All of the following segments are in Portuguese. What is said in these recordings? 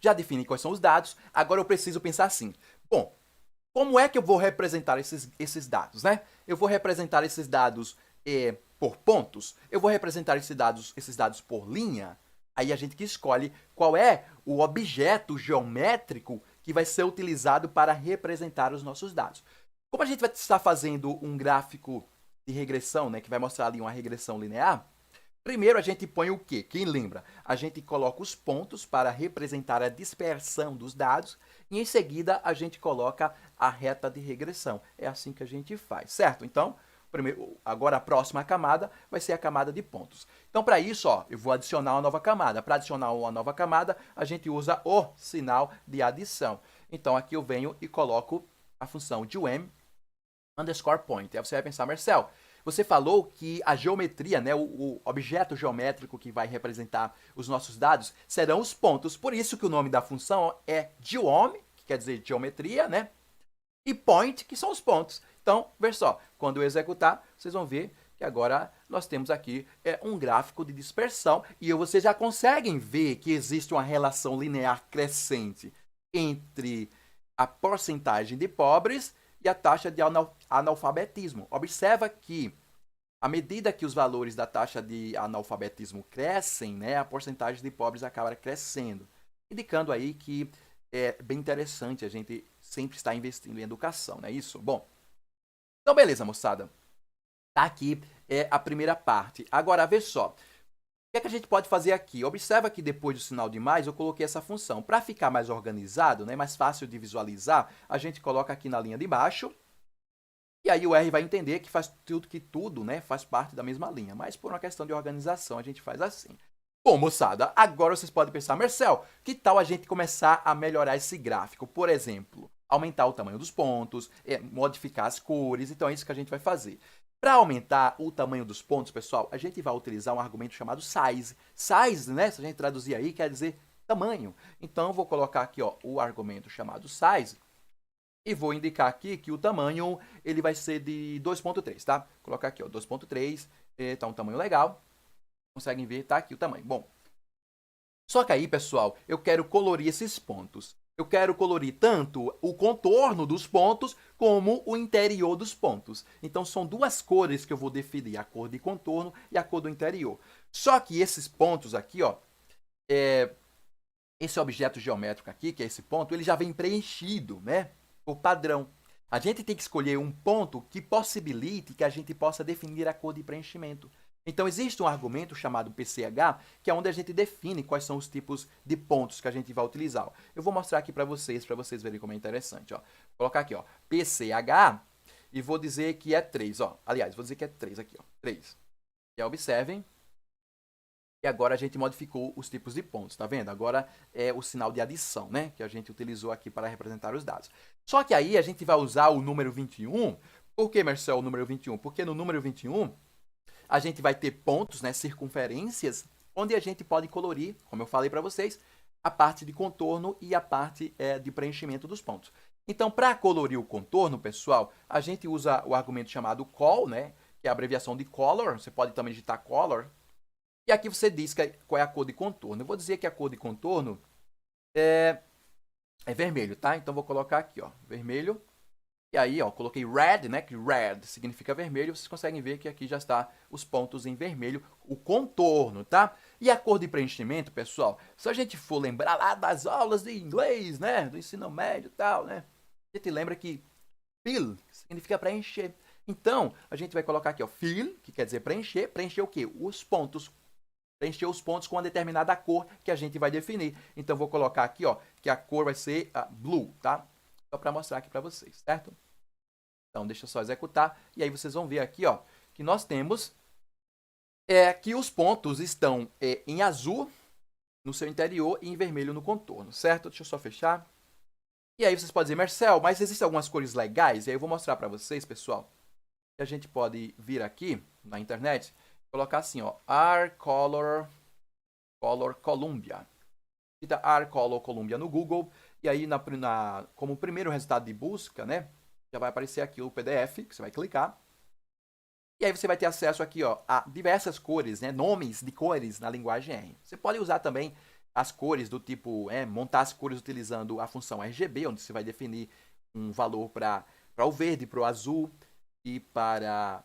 já defini quais são os dados, agora eu preciso pensar assim, bom, como é que eu vou representar esses dados, né? Eu vou representar esses dados por pontos? Eu vou representar esses dados por linha? Aí a gente que escolhe qual é o objeto geométrico que vai ser utilizado para representar os nossos dados. Como a gente vai estar fazendo um gráfico de regressão, né, que vai mostrar ali uma regressão linear, primeiro a gente põe o quê? Quem lembra? A gente coloca os pontos para representar a dispersão dos dados e em seguida a gente coloca a reta de regressão. É assim que a gente faz, certo? Então, agora a próxima camada vai ser a camada de pontos. Então, para isso, ó, eu vou adicionar uma nova camada. Para adicionar uma nova camada, a gente usa o sinal de adição. Então, aqui eu venho e coloco a função de UM_point. Aí você vai pensar, Marcel, você falou que a geometria, né, o objeto geométrico que vai representar os nossos dados, serão os pontos. Por isso que o nome da função é geom, que quer dizer geometria, né? E point, que são os pontos. Então, veja só, quando eu executar, vocês vão ver que agora nós temos aqui um gráfico de dispersão e vocês já conseguem ver que existe uma relação linear crescente entre a porcentagem de pobres e a taxa de analfabetismo. Observa que, à medida que os valores da taxa de analfabetismo crescem, né, a porcentagem de pobres acaba crescendo, indicando aí que é bem interessante a gente sempre estar investindo em educação, não é isso? Bom, então beleza, moçada. Tá aqui a primeira parte. Agora, vê só. O que é que a gente pode fazer aqui? Observa que depois do sinal de mais, eu coloquei essa função. Para ficar mais organizado, né, mais fácil de visualizar, a gente coloca aqui na linha de baixo. E aí o R vai entender que faz tudo, né, faz parte da mesma linha. Mas por uma questão de organização, a gente faz assim. Bom, moçada, agora vocês podem pensar, Marcel, que tal a gente começar a melhorar esse gráfico? Por exemplo, aumentar o tamanho dos pontos, modificar as cores, então é isso que a gente vai fazer. Para aumentar o tamanho dos pontos, pessoal, a gente vai utilizar um argumento chamado size. Size, né, se a gente traduzir aí, quer dizer tamanho. Então, eu vou colocar aqui ó, o argumento chamado size e vou indicar aqui que o tamanho ele vai ser de 2.3, tá? Vou colocar aqui ó, 2.3, tá um tamanho legal. Conseguem ver, tá aqui o tamanho. Bom, só que aí, pessoal, eu quero colorir esses pontos. Eu quero colorir tanto o contorno dos pontos como o interior dos pontos. Então, são duas cores que eu vou definir, a cor de contorno e a cor do interior. Só que esses pontos aqui, ó, esse objeto geométrico aqui, que é esse ponto, ele já vem preenchido, né, por padrão. A gente tem que escolher um ponto que possibilite que a gente possa definir a cor de preenchimento. Então, existe um argumento chamado PCH, que é onde a gente define quais são os tipos de pontos que a gente vai utilizar. Eu vou mostrar aqui para vocês verem como é interessante. Ó. Vou colocar aqui, ó, PCH, e vou dizer que é 3. Ó. Aliás, vou dizer que é 3 aqui, ó, 3. E aí, observem. E agora a gente modificou os tipos de pontos, tá vendo? Agora é o sinal de adição, né? Que a gente utilizou aqui para representar os dados. Só que aí a gente vai usar o número 21. Por que, Marcel, o número 21? Porque no número 21... a gente vai ter pontos, né, circunferências, onde a gente pode colorir, como eu falei para vocês, a parte de contorno e a parte de preenchimento dos pontos. Então, para colorir o contorno, pessoal, a gente usa o argumento chamado col, né, que é a abreviação de color. Você pode também digitar color. E aqui você diz qual é a cor de contorno. Eu vou dizer que a cor de contorno é vermelho, tá? Então, vou colocar aqui, ó, vermelho. E aí, ó, coloquei red, né, que red significa vermelho. Vocês conseguem ver que aqui já está os pontos em vermelho, o contorno, tá? E a cor de preenchimento, pessoal, se a gente for lembrar lá das aulas de inglês, né, do ensino médio e tal, né, a gente lembra que fill significa preencher. Então, a gente vai colocar aqui, ó, fill, que quer dizer preencher. Preencher o quê? Os pontos. Preencher os pontos com uma determinada cor que a gente vai definir. Então, vou colocar aqui, ó, que a cor vai ser blue, tá? Só para mostrar aqui para vocês, certo? Então, deixa eu só executar. E aí vocês vão ver aqui, ó, que nós temos que os pontos estão em azul no seu interior e em vermelho no contorno, certo? Deixa eu só fechar. E aí vocês podem dizer, Marcel, mas existem algumas cores legais? E aí eu vou mostrar para vocês, pessoal, que a gente pode vir aqui na internet, colocar assim, ó, R-Color Columbia. Digita R-Color Columbia no Google. E aí, como primeiro resultado de busca, né, já vai aparecer aqui o PDF, que você vai clicar. E aí você vai ter acesso aqui, ó, a diversas cores, né, nomes de cores na linguagem R. Você pode usar também as cores do tipo, montar as cores utilizando a função RGB, onde você vai definir um valor para o verde, para o azul e para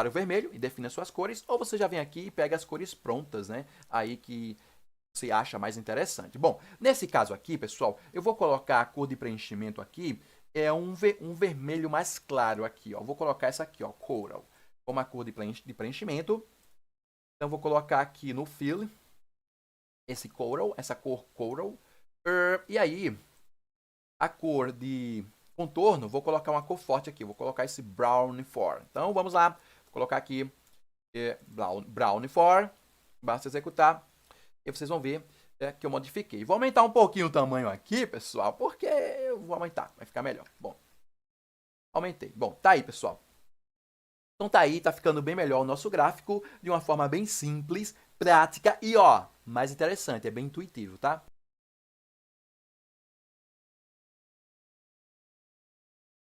o vermelho e define as suas cores, ou você já vem aqui e pega as cores prontas, né? Aí que você acha mais interessante. Bom, nesse caso aqui, pessoal, eu vou colocar a cor de preenchimento aqui, um vermelho mais claro aqui, ó. Vou colocar essa aqui, ó, Coral, como a cor de preenchimento. Então, vou colocar aqui no Fill, esse Coral, essa cor Coral. E aí, a cor de contorno, vou colocar uma cor forte aqui, vou colocar esse Brown 4. Então, vamos lá, vou colocar aqui Brown 4, basta executar. E vocês vão ver que eu modifiquei. Vou aumentar um pouquinho o tamanho aqui, pessoal, porque eu vou aumentar, vai ficar melhor. Bom, aumentei. Bom, tá aí, pessoal. Então tá aí, tá ficando bem melhor o nosso gráfico, de uma forma bem simples, prática e, ó, mais interessante, é bem intuitivo, tá?